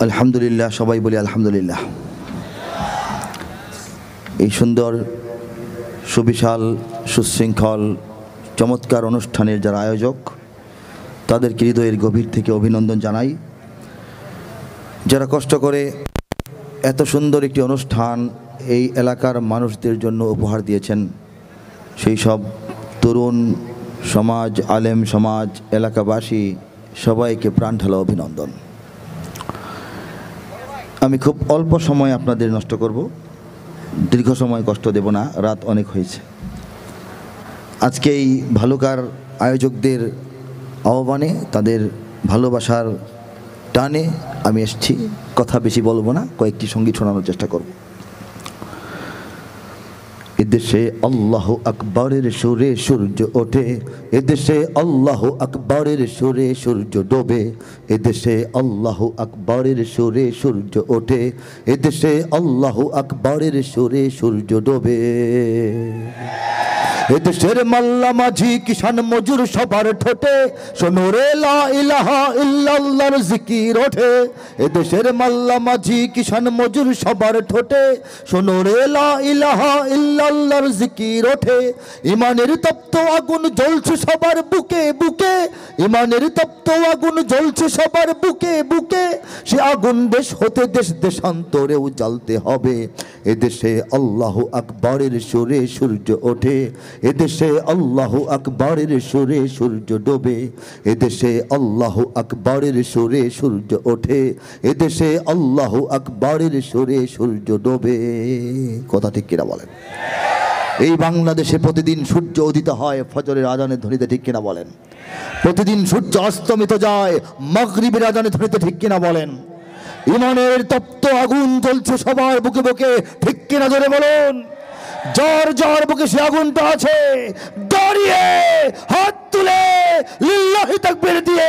আলহামদুলিল্লাহ, সবাই বলি আলহামদুলিল্লাহ। এই সুন্দর সুবিশাল সুশৃঙ্খল চমৎকার অনুষ্ঠানের যারা আয়োজক, তাদেরকে হৃদয়ের গভীর থেকে অভিনন্দন জানাই। যারা কষ্ট করে এত সুন্দর একটি অনুষ্ঠান এই এলাকার মানুষদের জন্য উপহার দিয়েছেন, সেই সব তরুণ সমাজ, আলেম সমাজ, এলাকাবাসী সবাইকে প্রাণ ঢালা অভিনন্দন। আমি খুব অল্প সময় আপনাদের নষ্ট করব, দীর্ঘ সময় কষ্ট দেব না, রাত অনেক হয়েছে। আজকে এই ভালুকার আয়োজকদের আহ্বানে, তাদের ভালোবাসার টানে আমি এসেছি। কথা বেশি বলবো না, কয়েকটি সঙ্গীত শোনানোর চেষ্টা করব। এদেশে আল্লাহ আকবরের সুরে সূর্য ওঠে, এদেশে আল্লাহ আকবরের সুরে সূর্য ডোবে, এদেশে আল্লাহ আকবরের সুরে সূর্য ওঠে, এদেশে আল্লাহ আকবরের সুরে সূর্য ডোবে। এদেশের মাল্লা মাঝি কিষান মজুর সবার ঠোঁটে শোনো রে লা ইলাহা ইল্লাল্লাহর জিকির ওঠে, এদেশের মাল্লা মাঝি কিষান মজুর সবার ঠোঁটে শোনো রে লা ইলাহা ইল্লাল্লাহর জিকির ওঠে। ইমানের তপ্ত আগুন জ্বলছে সবার বুকে বুকে, ইমানের তপ্ত আগুন জ্বলছে সবার বুকে বুকে, সে আগুন দেশ হতে দেশ দেশান্তরেও জ্বালতে হবে। এদেশে আল্লাহ আকবরের সুরে সূর্য ওঠে, এদেশে আল্লাহ আকবরের সুরে সূর্য ডোবে, এদেশে আল্লাহ আকবরের সুরে সূর্য ওঠে, এদেশে আল্লাহ আকবরের সুরে সূর্য ডোবে। কথা ঠিক কিনা বলেন? এই বাংলাদেশে প্রতিদিন সূর্য উদিত হয় ফজরের আজানের ধ্বনিতে, ঠিক কিনা বলেন? প্রতিদিন সূর্য অস্তমিত যায় মাগরিবের আজানের ধ্বনিতে, ঠিক কিনা বলেন? ইমানের তপ্ত আগুন জ্বলছে সবার বুকে বুকে, ঠিক কিনা জোরে বলুন? যার যার বুকে সে আগুনটা আছে, দাঁড়িয়ে হাত তুলে লিল্লাহি তাকবীর দিয়ে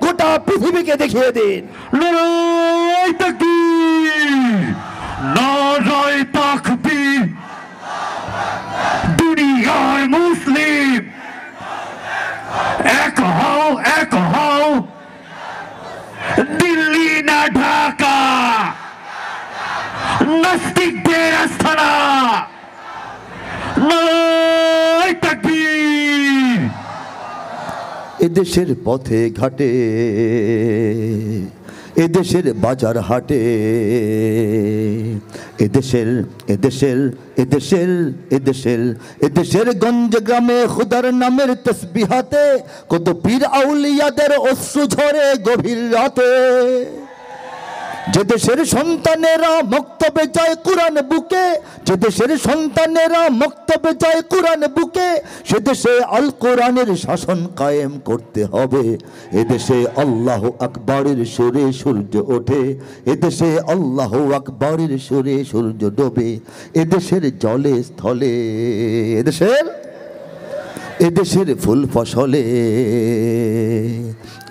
গোটা পৃথিবীকে দেখিয়ে দিন নারায়ে তাকবীর, নারায়ে তাকবীর। দুনিয়ার মুসলিম এক হও, এক হও, দিল্লি না ঢাকা, নাস্তিকদের আস্তানা। এদেশের পথে ঘাটে, এদেশের বাজার হাটে, এদেশের এদেশের এদেশের এদেশের এদেশের গঞ্জ গ্রামে খুদার নামের তসবিহাতে কত পীর আউলিয়াদের অশ্রু ঝরে গভীর রাতে। যে দেশের সন্তানেরা মক্তবে যায় কুরআন বুকে, যে দেশের সন্তানেরা মক্তবে যায় কুরআন বুকে, সে দেশে আল কোরআনের শাসন কায়েম করতে হবে। এদেশে আল্লাহ আকবরের সুরে সূর্য ওঠে, এদেশে আল্লাহ আকবরের সুরে সূর্য ডোবে, এদেশের জলে স্থলে, এদেশের ফুল ফসলে,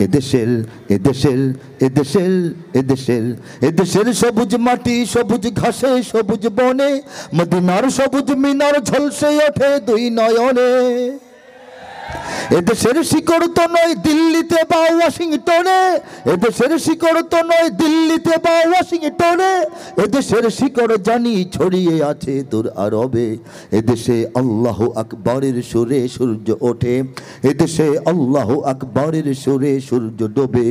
এদেশের এদেশের এদেশের এদেশের এদেশের সবুজ মাটি সবুজ ঘাসে সবুজ বনে, মদিনার সবুজ মিনার ঝলসে ওঠে দুই নয়নে। এদেশের শিকড় তো নয় দিল্লিতে বা ওয়াশিংটনে, এদেশের শিকড় তো নয় দিল্লিতে বা ওয়াশিংটনে, এদেশের শিকড় জানি ছড়িয়ে আছে দূর আরবে। এদেশে আল্লাহ আকবরের সুরে সূর্য ওঠে, এদেশে আল্লাহ আকবরের সুরে সূর্য ডোবে,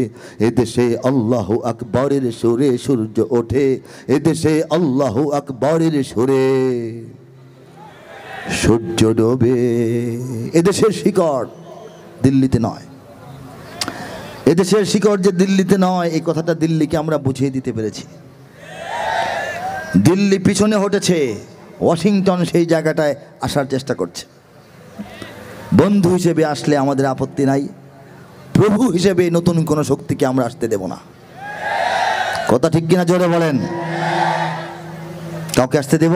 এদেশে আল্লাহ আকবরের সুরে সূর্য ওঠে, এদেশে আল্লাহ আকবরের সুরে সূর্য ডোবে। এদেশের শিকড় দিল্লিতে নয়, এদেশের শিকড় যে দিল্লিতে নয়, এই কথাটা দিল্লিকে আমরা বুঝিয়ে দিতে পেরেছি। দিল্লি পিছনে হটেছে, ওয়াশিংটন সেই জায়গাটায় আসার চেষ্টা করছে। বন্ধু হিসেবে আসলে আমাদের আপত্তি নাই, প্রভু হিসেবে নতুন কোনো শক্তিকে আমরা আসতে দেব না। কথা ঠিক কিনা জোরে বলেন? কাউকে আসতে দেব?